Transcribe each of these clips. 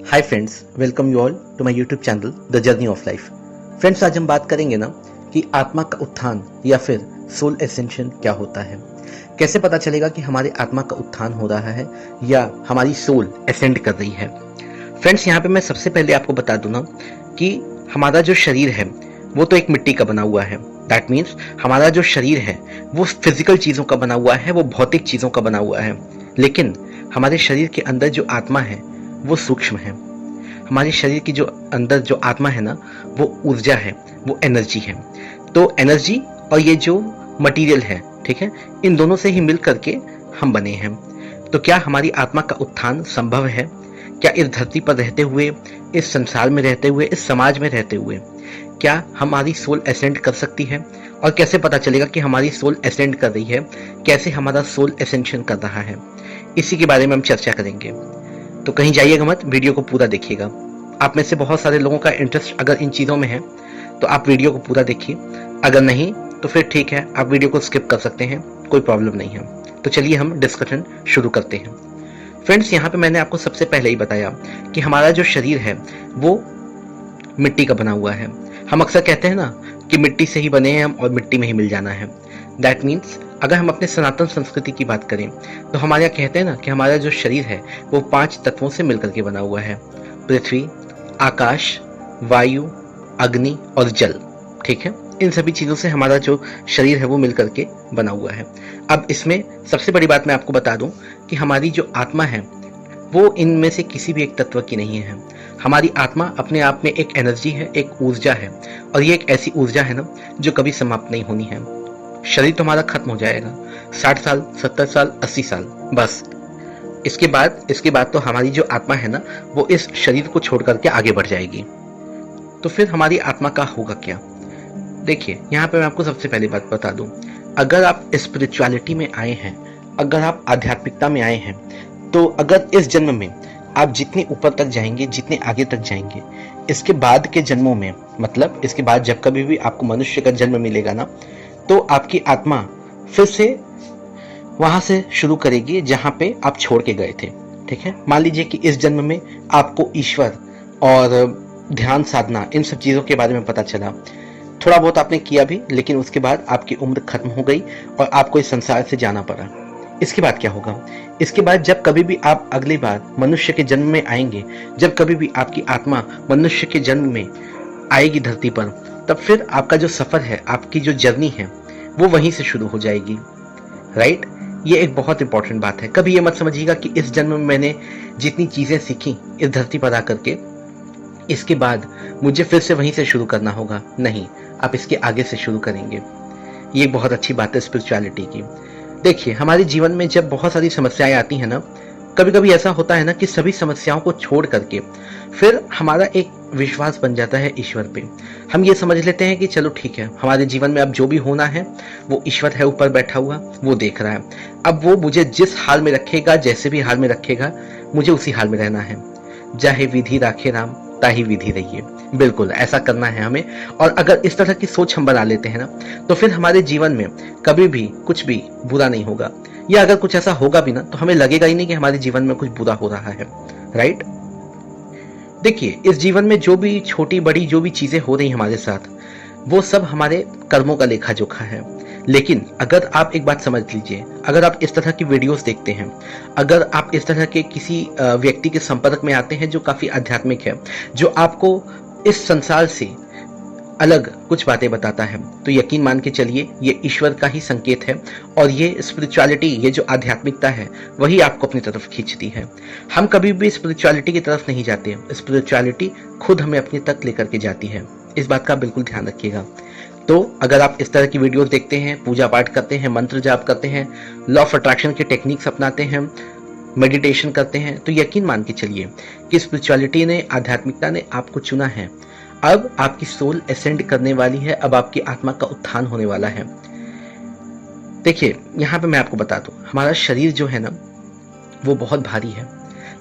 Hi friends, welcome you all to my YouTube channel the journey of life. Friends, आज हम बात करेंगे ना कि आत्मा का उत्थान या फिर सोल एसेंशन क्या होता है। कैसे पता चलेगा कि हमारी आत्मा का उत्थान हो रहा है या हमारी सोल एसेंड कर रही है। फ्रेंड्स, यहाँ पे मैं सबसे पहले आपको बता दूं ना कि हमारा जो शरीर है वो तो एक मिट्टी का बना हुआ है। दैट मीन्स हमारा जो शरीर है वो फिजिकल चीज़ों का बना हुआ है, वो भौतिक चीज़ों का बना हुआ है। लेकिन हमारे शरीर के अंदर जो आत्मा है वो सूक्ष्म है। हमारे शरीर की जो अंदर जो आत्मा है ना वो ऊर्जा है, वो एनर्जी है। तो एनर्जी और ये जो मटेरियल है, ठीक है, इन दोनों से ही मिल करके हम बने हैं। तो क्या हमारी आत्मा का उत्थान संभव है? क्या इस धरती पर रहते हुए, इस संसार में रहते हुए, इस समाज में रहते हुए क्या हमारी सोल एसेंड कर सकती है? और कैसे पता चलेगा कि हमारी सोल एसेंड कर रही है? कैसे हमारा सोल एसेंशन कर रहा है? इसी के बारे में हम चर्चा करेंगे। तो कहीं जाइएगा मत, वीडियो को पूरा देखिएगा। आप में से बहुत सारे लोगों का इंटरेस्ट अगर इन चीज़ों में है तो आप वीडियो को पूरा देखिए। अगर नहीं तो फिर ठीक है, आप वीडियो को स्किप कर सकते हैं, कोई प्रॉब्लम नहीं है। तो चलिए हम डिस्कशन शुरू करते हैं। फ्रेंड्स, यहाँ पे मैंने आपको सबसे पहले ही बताया कि हमारा जो शरीर है वो मिट्टी का बना हुआ है। हम अक्सर कहते हैं ना कि मिट्टी से ही बने हैं हम और मिट्टी में ही मिल जाना है। दैट मीन्स अगर हम अपने सनातन संस्कृति की बात करें तो हमारे यहाँ कहते हैं ना कि हमारा जो शरीर है वो 5 तत्वों से मिलकर के बना हुआ है। पृथ्वी, आकाश, वायु, अग्नि और जल। ठीक है, इन सभी चीज़ों से हमारा जो शरीर है वो मिलकर के बना हुआ है। अब इसमें सबसे बड़ी बात मैं आपको बता दूं कि हमारी जो आत्मा है वो इनमें से किसी भी एक तत्व की नहीं है। हमारी आत्मा अपने आप में एक एनर्जी है, एक ऊर्जा है, और ये एक ऐसी ऊर्जा है ना जो कभी समाप्त नहीं होनी है। शरीर तो हमारा खत्म हो जाएगा, 60 साल, 70 साल, 80 साल, बस। इसके बाद तो हमारी जो आत्मा है ना वो इस शरीर को छोड़ करके आगे बढ़ जाएगी। तो फिर हमारी आत्मा का होगा क्या? देखिए, यहाँ पे मैं आपको सबसे पहली बात बता दूं, अगर आप स्पिरिचुअलिटी में आए हैं, अगर आप आध्यात्मिकता में आए हैं, तो अगर इस जन्म में आप जितने ऊपर तक जाएंगे, जितने आगे तक जाएंगे, इसके बाद के जन्मों में, मतलब इसके बाद जब कभी भी आपको मनुष्य का जन्म मिलेगा ना, तो आपकी आत्मा फिर से वहां से शुरू करेगी जहां पे आप छोड़ के गए थे। ठीक है, मान लीजिए कि इस जन्म में आपको ईश्वर और ध्यान साधना, इन सब चीजों के बारे में पता चला, थोड़ा बहुत आपने किया भी, लेकिन उसके बाद आपकी उम्र खत्म हो गई और आपको इस संसार से जाना पड़ा। इसके बाद क्या होगा? इसके बाद जब कभी भी आप अगली बार मनुष्य के जन्म में आएंगे, जब कभी भी आपकी आत्मा मनुष्य के जन्म में आएगी धरती पर, तब फिर आपका जो सफर है, आपकी जो जर्नी है, वो वहीं से शुरू हो जाएगी। राइट? ये एक बहुत इंपॉर्टेंट बात है। कभी ये मत समझिएगा कि इस जन्म में मैंने जितनी चीजें सीखी इस धरती पर आकर के, इसके बाद मुझे फिर से वहीं से शुरू करना होगा। नहीं, आप इसके आगे से शुरू करेंगे। ये बहुत अच्छी बात है स्पिरिचुअलिटी की। देखिए, हमारे जीवन में जब बहुत सारी समस्याएं आती हैं ना, कभी कभी ऐसा होता है ना कि सभी समस्याओं को छोड़ करके फिर हमारा एक विश्वास बन जाता है ईश्वर पे। हम ये समझ लेते हैं कि चलो ठीक है, हमारे जीवन में अब जो भी होना है वो ईश्वर है ऊपर बैठा हुआ, वो देख रहा है। अब वो मुझे जिस हाल में रखेगा, जैसे भी हाल में रखेगा, मुझे उसी हाल में रहना है। चाहे विधि राखे राम, ताही विधि रहिए। बिल्कुल ऐसा करना है हमें। और अगर इस तरह की सोच हम बना लेते हैं ना, तो फिर हमारे जीवन में कभी भी कुछ भी बुरा नहीं होगा, या अगर कुछ ऐसा होगा भी ना तो हमें लगेगा ही नहीं कि हमारे जीवन में कुछ बुरा हो रहा है। राइट? देखिए, इस जीवन में जो भी छोटी बड़ी जो भी चीजें हो रही हमारे साथ, वो सब हमारे कर्मों का लेखा जोखा है। लेकिन अगर आप एक बात समझ लीजिए, अगर आप इस तरह की वीडियोस देखते हैं, अगर आप इस तरह के किसी व्यक्ति के संपर्क में आते हैं जो काफी आध्यात्मिक है, जो आपको इस संसार से अलग कुछ बातें बताता है, तो यकीन मान के चलिए ये ईश्वर का ही संकेत है। और ये स्पिरिचुअलिटी, ये जो आध्यात्मिकता है, वही आपको अपनी तरफ खींचती है। हम कभी भी स्पिरिचुअलिटी की तरफ नहीं जाते, स्पिरिचुअलिटी खुद हमें अपनी तक लेकर के जाती है। इस बात का बिल्कुल ध्यान रखिएगा। तो अगर आप इस तरह की वीडियोस देखते हैं, पूजा पाठ करते हैं, मंत्र जाप करते हैं, लॉ ऑफ अट्रैक्शन के टेक्निक्स अपनाते हैं, मेडिटेशन करते हैं, तो यकीन मान के चलिए कि स्पिरिचुअलिटी ने, आध्यात्मिकता ने आपको चुना है। अब आपकी सोल एसेंड करने वाली है, अब आपकी आत्मा का उत्थान होने वाला है। देखिए, यहाँ पे मैं आपको बता दूं, हमारा शरीर जो है ना वो बहुत भारी है,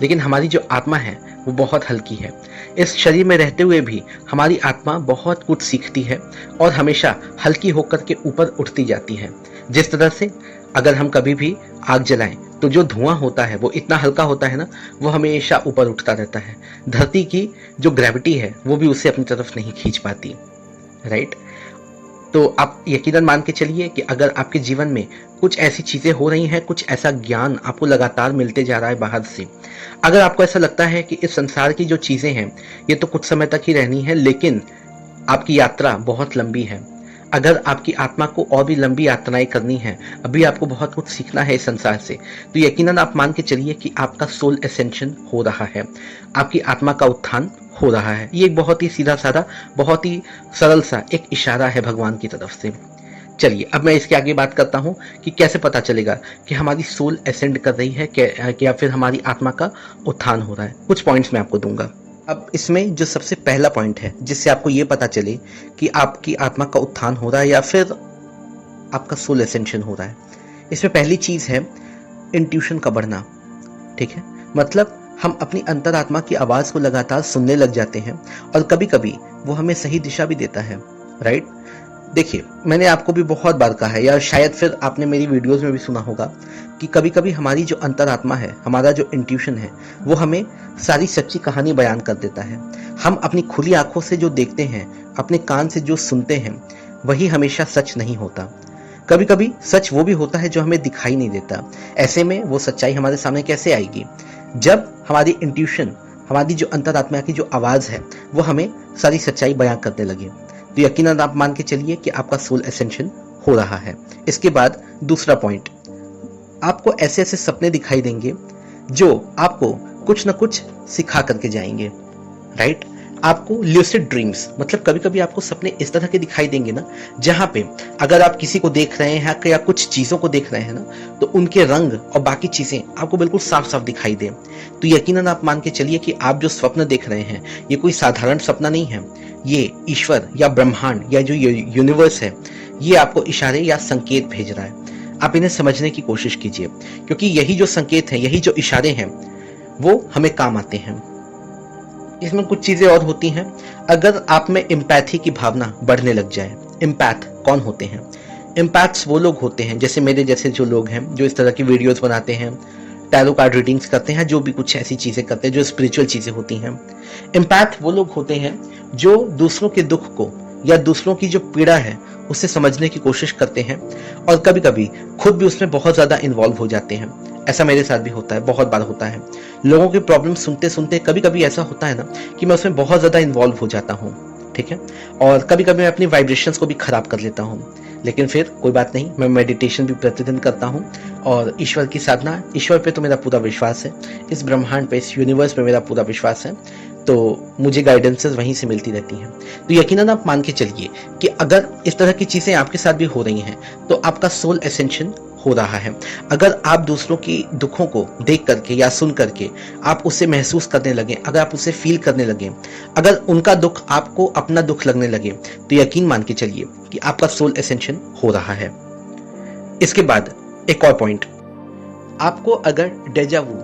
लेकिन हमारी जो आत्मा है वो बहुत हल्की है। इस शरीर में रहते हुए भी हमारी आत्मा बहुत कुछ सीखती है और हमेशा हल्की होकर के ऊपर उठती जाती है। जिस तरह से अगर हम कभी भी आग जलाएं तो जो धुआं होता है वो इतना हल्का होता है ना, वो हमेशा ऊपर उठता रहता है। धरती की जो ग्रेविटी है वो भी उसे अपनी तरफ नहीं खींच पाती, राइट। तो आप यकीनन मान के चलिए कि अगर आपके जीवन में कुछ ऐसी चीजें हो रही हैं, कुछ ऐसा ज्ञान आपको लगातार मिलते जा रहा है बाहर से, अगर आपको ऐसा लगता है कि इस संसार की जो चीजें हैं ये तो कुछ समय तक ही रहनी है, लेकिन आपकी यात्रा बहुत लंबी है, अगर आपकी आत्मा को और भी लंबी यात्राएं करनी है, अभी आपको बहुत कुछ सीखना है इस संसार से, तो यकीनन आप मान के चलिए कि आपका सोल एसेंशन हो रहा है, आपकी आत्मा का उत्थान हो रहा है। ये एक बहुत ही सीधा साधा, बहुत ही सरल सा एक इशारा है भगवान की तरफ से। चलिए अब मैं इसके आगे बात करता हूँ कि कैसे पता चलेगा कि हमारी सोल एसेंड कर रही है या फिर हमारी आत्मा का उत्थान हो रहा है। कुछ पॉइंट्स मैं आपको दूंगा। अब इसमें जो सबसे पहला पॉइंट है जिससे आपको ये पता चले कि आपकी आत्मा का उत्थान हो रहा है या फिर आपका सोल एसेंशन हो रहा है, इसमें पहली चीज है इंट्यूशन का बढ़ना। ठीक है, मतलब हम अपनी अंतरात्मा की आवाज को लगातार सुनने लग जाते हैं और कभी कभी वो हमें सही दिशा भी देता है, राइट। देखिए, मैंने आपको भी बहुत बार कहा है, या शायद फिर आपने मेरी वीडियोस में भी सुना होगा कि कभी कभी हमारी जो अंतरात्मा है, हमारा जो इंट्यूशन है, वो हमें सारी सच्ची कहानी बयान कर देता है। हम अपनी खुली आंखों से जो देखते हैं, अपने कान से जो सुनते हैं, वही हमेशा सच नहीं होता। कभी कभी सच वो भी होता है जो हमें दिखाई नहीं देता। ऐसे में वो सच्चाई हमारे सामने कैसे आएगी? जब हमारी इंट्यूशन, हमारी जो अंतरात्मा की जो आवाज है, वो हमें सारी सच्चाई बयां करने लगे, तो यकीनन आप मान के चलिए कि आपका सोल एसेंशन हो रहा है। इसके बाद दूसरा पॉइंट, आपको ऐसे ऐसे सपने दिखाई देंगे जो आपको कुछ ना कुछ सिखा करके जाएंगे, राइट। आपको ल्यूसिड ड्रीम्स, मतलब कभी कभी आपको सपने इस तरह के दिखाई देंगे ना, जहां पे अगर आप किसी को देख रहे हैं या कुछ चीजों को देख रहे हैं ना, तो उनके रंग और बाकी चीजें आपको बिल्कुल साफ साफ दिखाई दे, तो यकीनन आप मान के चलिए कि आप जो स्वप्न देख रहे हैं ये कोई साधारण सपना नहीं है। ये ईश्वर या ब्रह्मांड या जो यूनिवर्स है, ये आपको इशारे या संकेत भेज रहा है। आप इन्हें समझने की कोशिश कीजिए, क्योंकि यही जो संकेत है, यही जो इशारे हैं, वो हमें काम आते हैं। इसमें कुछ चीजें और होती हैं। अगर आप में एम्पैथी की भावना बढ़ने लग जाए, एम्पैथ कौन होते हैं? एम्पैथ्स वो लोग होते हैं, जैसे मेरे जैसे जो लोग हैं, जो इस तरह की वीडियोस बनाते हैं, टैरो कार्ड रीडिंग्स करते हैं, जो भी कुछ ऐसी चीजें करते हैं जो स्पिरिचुअल चीजें होती हैं। एम्पैथ वो लोग होते हैं जो दूसरों के दुख को या दूसरों की जो पीड़ा है उसे समझने की कोशिश करते हैं, और कभी कभी खुद भी उसमें बहुत ज्यादा इन्वॉल्व हो जाते हैं। ऐसा मेरे साथ भी होता है, बहुत बार होता है। लोगों की प्रॉब्लम सुनते सुनते कभी कभी ऐसा होता है ना कि मैं उसमें बहुत ज्यादा इन्वॉल्व हो जाता हूँ, ठीक है, और कभी कभी मैं अपनी वाइब्रेशंस को भी खराब कर लेता हूँ। लेकिन फिर कोई बात नहीं, मैं मेडिटेशन भी प्रतिदिन करता हूँ और ईश्वर की साधना, ईश्वर पे तो मेरा पूरा विश्वास है, इस ब्रह्मांड पे, इस यूनिवर्स पे मेरा पूरा विश्वास है, तो मुझे गाइडेंसेस वहीं से मिलती रहती हैं। तो यकीनन आप मान के चलिए कि अगर इस तरह की चीजें आपके साथ भी हो रही हैं, तो आपका सोल एसेंशन हो रहा है। अगर आप दूसरों की दुखों को देख करके या सुन करके आप उसे महसूस करने लगे, अगर आप उसे फील करने लगे, अगर उनका दुख आपको अपना दुख लगने लगे, तो यकीन मान के चलिए कि आपका सोल एसेंशन हो रहा है। इसके बाद एक और पॉइंट, आपको अगर डेजावू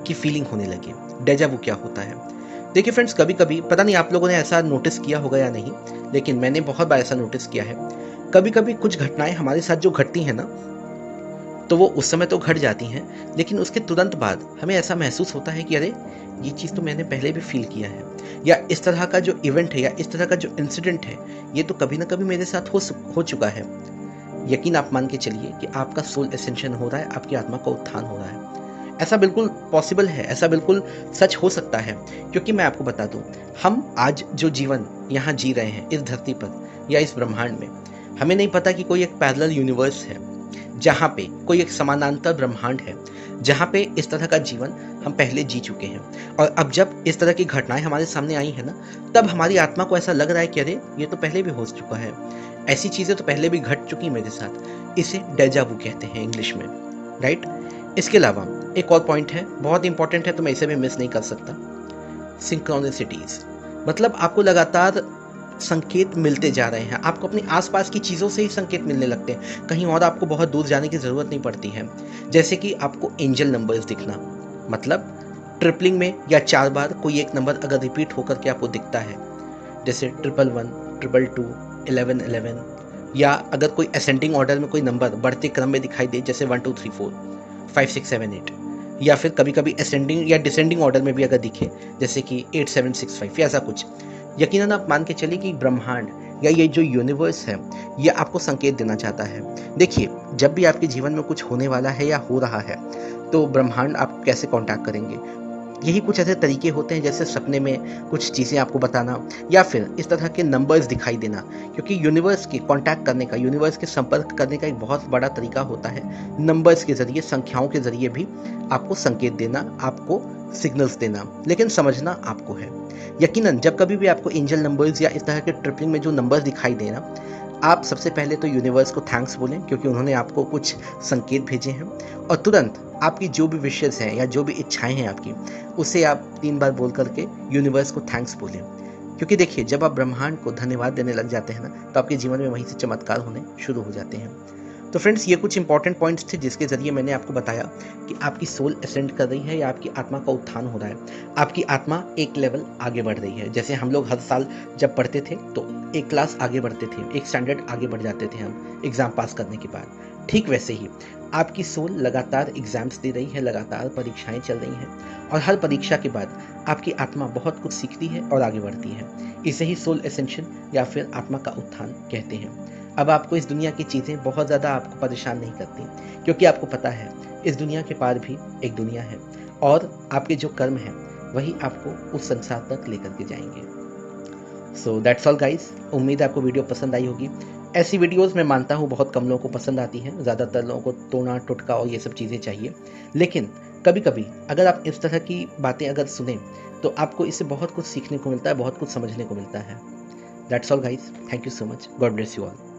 की फीलिंग होने लगे। डेजावू क्या होता है? देखिए फ्रेंड्स, कभी कभी, पता नहीं आप लोगों ने ऐसा नोटिस किया होगा या नहीं, लेकिन मैंने बहुत बार ऐसा नोटिस किया है। कभी कभी कुछ घटनाएं हमारे साथ जो घटती हैं ना, तो वो उस समय तो घट जाती हैं, लेकिन उसके तुरंत बाद हमें ऐसा महसूस होता है कि अरे ये चीज़ तो मैंने पहले भी फील किया है, या इस तरह का जो इवेंट है या इस तरह का जो इंसिडेंट है, ये तो कभी ना कभी मेरे साथ हो चुका है। यकीन आप मान के चलिए कि आपका सोल एसेंशन हो रहा है, आपकी आत्मा का उत्थान हो रहा है। ऐसा बिल्कुल पॉसिबल है, ऐसा बिल्कुल सच हो सकता है, क्योंकि मैं आपको बता दूं, हम आज जो जीवन यहाँ जी रहे हैं इस धरती पर या इस ब्रह्मांड में, हमें नहीं पता कि कोई एक पैरेलल यूनिवर्स है, जहाँ पे कोई एक समानांतर ब्रह्मांड है, जहाँ पे इस तरह का जीवन हम पहले जी चुके हैं। और अब जब इस तरह की घटनाएं हमारे सामने आई है ना, तब हमारी आत्मा को ऐसा लग रहा है कि अरे ये तो पहले भी हो चुका है, ऐसी चीजें तो पहले भी घट चुकी मेरे साथ। इसे डेजावू कहते हैं इंग्लिश में, राइट। इसके अलावा एक और पॉइंट है, बहुत इंपॉर्टेंट है, तो मैं इसे भी मिस नहीं कर सकता। सिंक्रोनिसिटीज, मतलब आपको लगातार संकेत मिलते जा रहे हैं, आपको अपनी आसपास की चीज़ों से ही संकेत मिलने लगते हैं, कहीं और आपको बहुत दूर जाने की ज़रूरत नहीं पड़ती है। जैसे कि आपको एंजल नंबर्स दिखना, मतलब ट्रिपलिंग में या 4 बार कोई एक नंबर अगर रिपीट होकर के आपको दिखता है, जैसे 111, 222, 1111, या अगर कोई असेंडिंग ऑर्डर में कोई नंबर बढ़ते क्रम में दिखाई दे, जैसे 1 2 3 4, 5 6 7 8, या फिर कभी कभी असेंडिंग या डिसेंडिंग ऑर्डर में भी अगर दिखे, जैसे कि 8 7 6 5 या ऐसा कुछ, यकीनन आप मान के चलिए कि ब्रह्मांड या ये जो यूनिवर्स है ये आपको संकेत देना चाहता है। देखिए, जब भी आपके जीवन में कुछ होने वाला है या हो रहा है तो ब्रह्मांड आप कैसे कांटेक्ट करेंगे? यही कुछ ऐसे तरीके होते हैं, जैसे सपने में कुछ चीज़ें आपको बताना या फिर इस तरह के नंबर्स दिखाई देना, क्योंकि यूनिवर्स के कांटेक्ट करने का, यूनिवर्स के संपर्क करने का एक बहुत बड़ा तरीका होता है नंबर्स के ज़रिए, संख्याओं के ज़रिए भी आपको संकेत देना, आपको सिग्नल्स देना, लेकिन समझना आपको है। यकीनन जब कभी भी आपको एंजल नंबर्स या इस तरह के ट्रिपलिंग में जो नंबर्स दिखाई देना, आप सबसे पहले तो यूनिवर्स को थैंक्स बोलें, क्योंकि उन्होंने आपको कुछ संकेत भेजे हैं, और तुरंत आपकी जो भी विशेष हैं या जो भी इच्छाएं हैं आपकी, उसे आप 3 बार बोल करके यूनिवर्स को थैंक्स बोलें। क्योंकि देखिए, जब आप ब्रह्मांड को धन्यवाद देने लग जाते हैं ना, तो आपके जीवन में वहीं से चमत्कार होने शुरू हो जाते हैं। तो फ्रेंड्स, ये कुछ इंपॉर्टेंट पॉइंट्स थे जिसके ज़रिए मैंने आपको बताया कि आपकी सोल असेंड कर रही है या आपकी आत्मा का उत्थान हो रहा है, आपकी आत्मा एक लेवल आगे बढ़ रही है। जैसे हम लोग हर साल जब पढ़ते थे तो एक क्लास आगे बढ़ते थे, एक स्टैंडर्ड आगे बढ़ जाते थे हम एग्ज़ाम पास करने के बाद, ठीक वैसे ही आपकी सोल लगातार एग्ज़ाम्स दे रही है, लगातार परीक्षाएं चल रही हैं, और हर परीक्षा के बाद आपकी आत्मा बहुत कुछ सीखती है और आगे बढ़ती है। इसे ही सोल एसेंशन या फिर आत्मा का उत्थान कहते हैं। अब आपको इस दुनिया की चीज़ें बहुत ज़्यादा आपको परेशान नहीं करती, क्योंकि आपको पता है इस दुनिया के पार भी एक दुनिया है, और आपके जो कर्म हैं वही आपको उस संसार तक लेकर के जाएंगे। सो दैट्स ऑल गाइस, उम्मीद है आपको वीडियो पसंद आई होगी। ऐसी वीडियोस मैं मानता हूँ बहुत कम लोगों को पसंद आती हैं, ज़्यादातर लोगों को टोना टुटका और ये सब चीज़ें चाहिए, लेकिन कभी कभी अगर आप इस तरह की बातें अगर सुने तो आपको इससे बहुत कुछ सीखने को मिलता है, बहुत कुछ समझने को मिलता है। That's all guys, thank you so much, God bless you all.